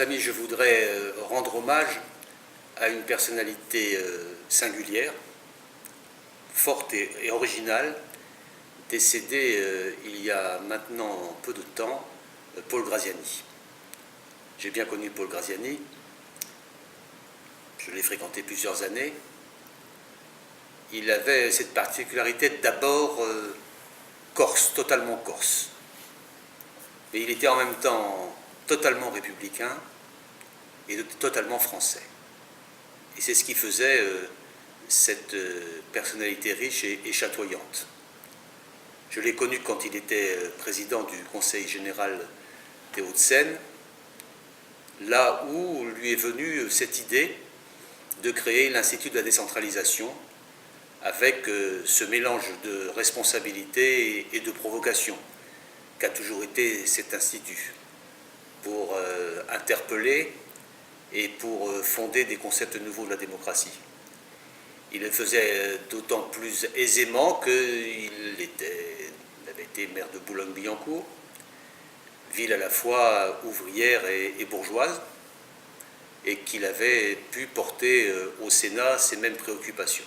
amis, je voudrais rendre hommage à une personnalité singulière, forte et originale, décédée il y a maintenant peu de temps, Paul Graziani. J'ai bien connu Paul Graziani, je l'ai fréquenté plusieurs années. Il avait cette particularité d'abord corse, totalement corse. Et il était en même temps totalement républicain et totalement français. Et c'est ce qui faisait cette personnalité riche et chatoyante. Je l'ai connu quand il était président du Conseil général des Hauts-de-Seine, là où lui est venue cette idée de créer l'Institut de la décentralisation avec ce mélange de responsabilité et de provocation qu'a toujours été cet institut, pour interpeller et pour fonder des concepts nouveaux de la démocratie. Il le faisait d'autant plus aisément qu'il avait été maire de Boulogne-Billancourt, ville à la fois ouvrière et bourgeoise, et qu'il avait pu porter au Sénat ces mêmes préoccupations.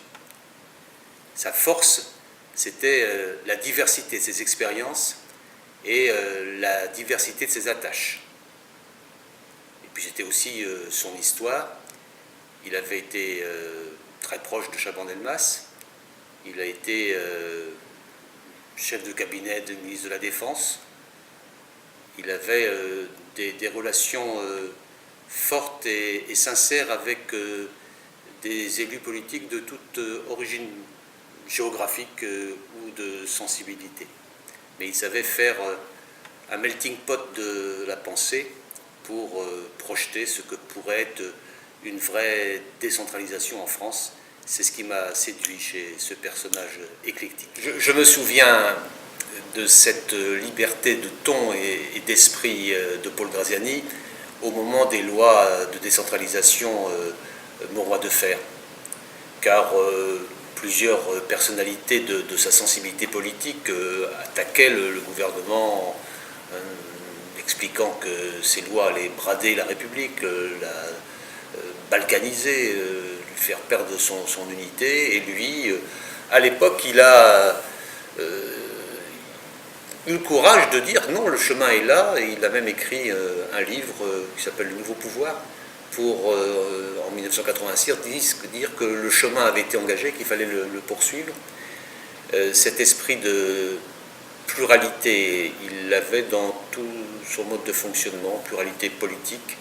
Sa force, c'était la diversité de ses expériences et la diversité de ses attaches. Et puis c'était aussi son histoire. Il avait été très proche de Chaban-Delmas. Il a été chef de cabinet du ministre de la Défense. Il avait des relations fortes et sincères avec des élus politiques de toute origine géographique ou de sensibilité. Mais il savait faire un melting pot de la pensée pour projeter ce que pourrait être une vraie décentralisation en France. C'est ce qui m'a séduit chez ce personnage éclectique. Je me souviens de cette liberté de ton et d'esprit de Paul Graziani au moment des lois de décentralisation Mauroy de Fer, car plusieurs personnalités de sa sensibilité politique attaquaient le gouvernement expliquant que ces lois allaient brader la République, la balkaniser, lui faire perdre son unité. Et lui, à l'époque, il a eu le courage de dire non, le chemin est là, et il a même écrit un livre qui s'appelle Le Nouveau Pouvoir, pour, en 1986, dire que le chemin avait été engagé, qu'il fallait le poursuivre. Cet esprit de pluralité, il l'avait dans tout son mode de fonctionnement, pluralité politique,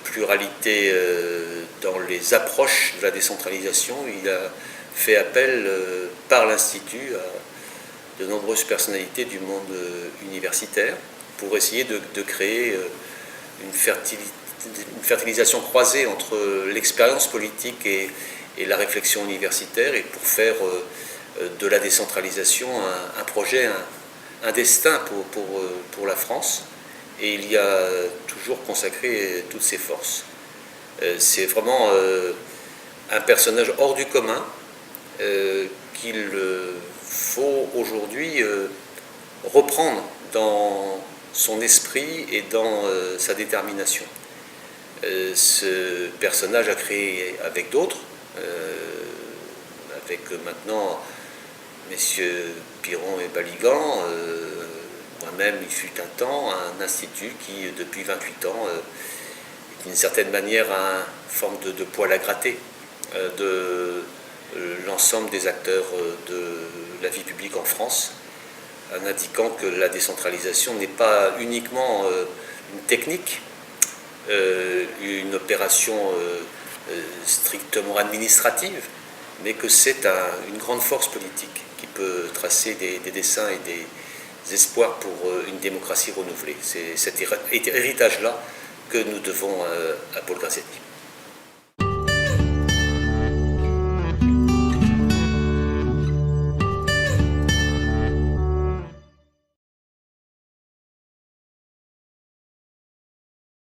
pluralité dans les approches de la décentralisation. Il a fait appel par l'Institut à de nombreuses personnalités du monde universitaire pour essayer de créer une fertilisation croisée entre l'expérience politique et la réflexion universitaire, et pour faire de la décentralisation un projet, un destin pour la France. Et il y a toujours consacré toutes ses forces. C'est vraiment un personnage hors du commun qu'il faut aujourd'hui reprendre dans son esprit et dans sa détermination. Ce personnage a créé avec d'autres, avec maintenant messieurs Piron et Baligan, moi-même il fut un temps, un institut qui depuis 28 ans est d'une certaine manière une forme de poil à gratter de l'ensemble des acteurs de la vie publique en France, en indiquant que la décentralisation n'est pas uniquement une technique, une opération strictement administrative, mais que c'est une grande force politique qui peut tracer des dessins et des espoirs pour une démocratie renouvelée. C'est cet héritage-là que nous devons à Paul Graziani.